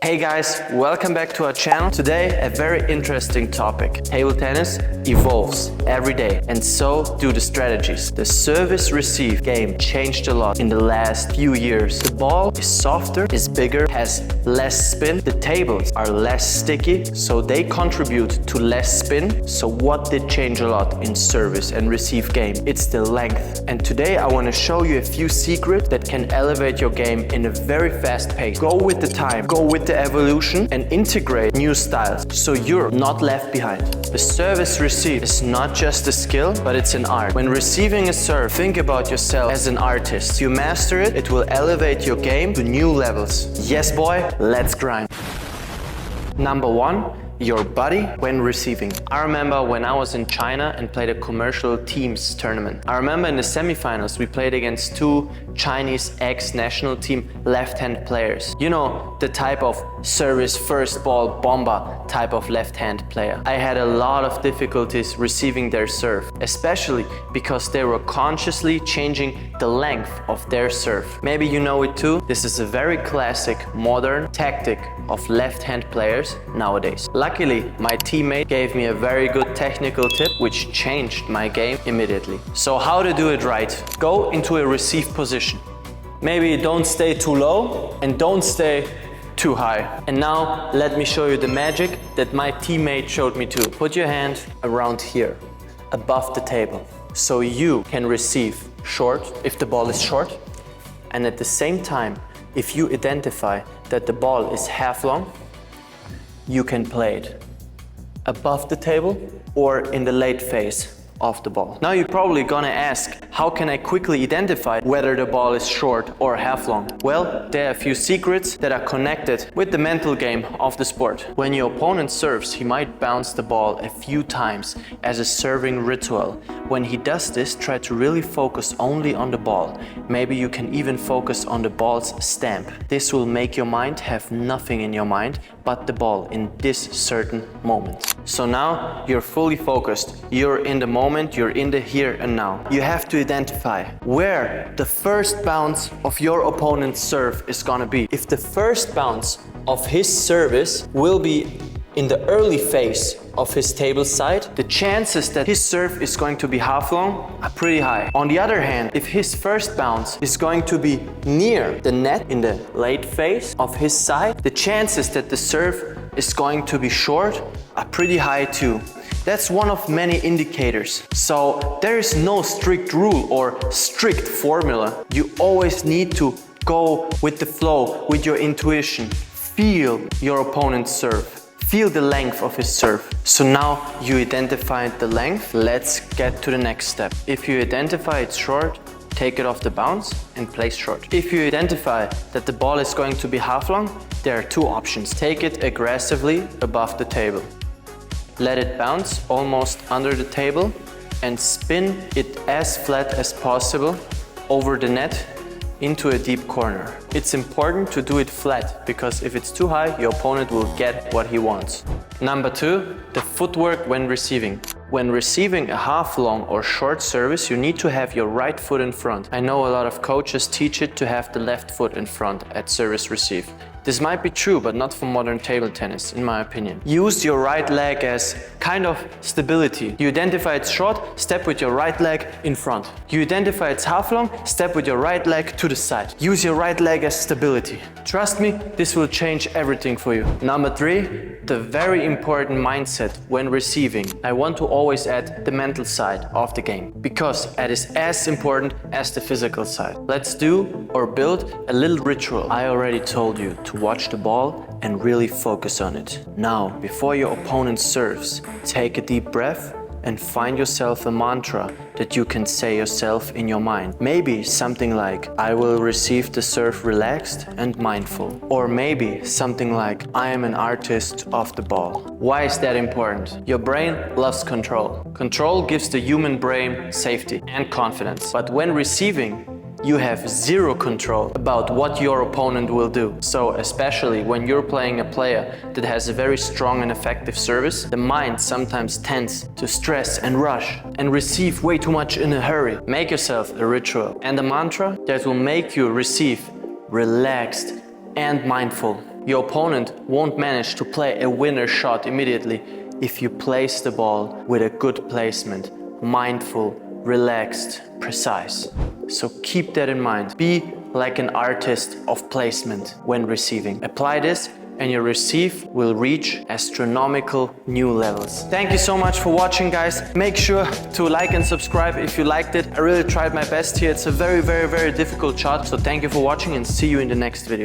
Hey guys, welcome back to our channel. Today, a very interesting topic. Table tennis evolves every day, and so do the strategies. The service-receive game changed a lot in the last few years. The ball is softer, is bigger, has less spin. The tables are less sticky, so they contribute to less spin. So what did change a lot in service and receive game? It's the length. And today I want to show you a few secrets that can elevate your game in a very fast pace. Go with the time, go with the evolution, and integrate new styles so you're not left behind. The service receive is not just a skill, but it's an art. When receiving a serve, think about yourself as an artist. You master it, it will elevate your game to new levels. Yes boy, let's grind. Number one, your body when receiving. I remember when I was in China and played a commercial teams tournament. I remember in the semifinals we played against two Chinese ex-national team left-hand players. You know, the type of service first ball bomber type of left-hand player. I had a lot of difficulties receiving their serve, especially because they were consciously changing the length of their serve. Maybe you know it too. This is a very classic modern tactic of left-hand players nowadays. Luckily, my teammate gave me a very good technical tip which changed my game immediately. So how to do it right? Go into a receive position. Maybe don't stay too low and don't stay too high. And now let me show you the magic that my teammate showed me too. Put your hand around here, above the table, so you can receive short if the ball is short, and at the same time, if you identify that the ball is half long, you can play it above the table or in the late phase of the ball. Now you're probably gonna ask, how can I quickly identify whether the ball is short or half long? Well, there are a few secrets that are connected with the mental game of the sport. When your opponent serves, he might bounce the ball a few times as a serving ritual. When he does this, try to really focus only on the ball. Maybe you can even focus on the ball's stamp. This will make your mind have nothing in your mind but the ball in this certain moment. So now you're fully focused. You're in the moment, you're in the here and now. You have to identify where the first bounce of your opponent's serve is gonna be. If the first bounce of his service will be in the early phase of his table side, the chances that his serve is going to be half long are pretty high. On the other hand, if his first bounce is going to be near the net in the late phase of his side, the chances that the serve is going to be short are pretty high too. That's one of many indicators. So there is no strict rule or strict formula. You always need to go with the flow, with your intuition. Feel your opponent's serve. Feel the length of his serve. So now you identified the length. Let's get to the next step. If you identify it's short, take it off the bounce and place short. If you identify that the ball is going to be half long, there are two options. Take it aggressively above the table. Let it bounce almost under the table and spin it as flat as possible over the net into a deep corner. It's important to do it flat, because if it's too high, your opponent will get what he wants. Number two, the footwork when receiving. When receiving a half long or short service, you need to have your right foot in front. I know a lot of coaches teach it to have the left foot in front at service receive. This might be true, but not for modern table tennis, in my opinion. Use your right leg as kind of stability. You identify it's short, step with your right leg in front. You identify it's half long, step with your right leg to the side. Use your right leg as stability. Trust me, this will change everything for you. Number three, the very important mindset when receiving. I want to always add the mental side of the game, because it is as important as the physical side. Let's do or build a little ritual. I already told you to watch the ball and really focus on it. Now, before your opponent serves, take a deep breath and find yourself a mantra that you can say yourself in your mind. Maybe something like, I will receive the serve relaxed and mindful. Or maybe something like, I am an artist of the ball. Why is that important? Your brain loves control. Control gives the human brain safety and confidence. But when receiving, you have zero control about what your opponent will do. So especially when you're playing a player that has a very strong and effective service, the mind sometimes tends to stress and rush and receive way too much in a hurry. Make yourself a ritual and a mantra that will make you receive relaxed and mindful. Your opponent won't manage to play a winner shot immediately if you place the ball with a good placement, mindful, relaxed, precise. So keep that in mind. Be like an artist of placement when receiving. Apply this and your receive will reach astronomical new levels. Thank you so much for watching, guys. Make sure to like and subscribe if you liked it. I really tried my best here. It's a very, very, very difficult shot. So thank you for watching and see you in the next video.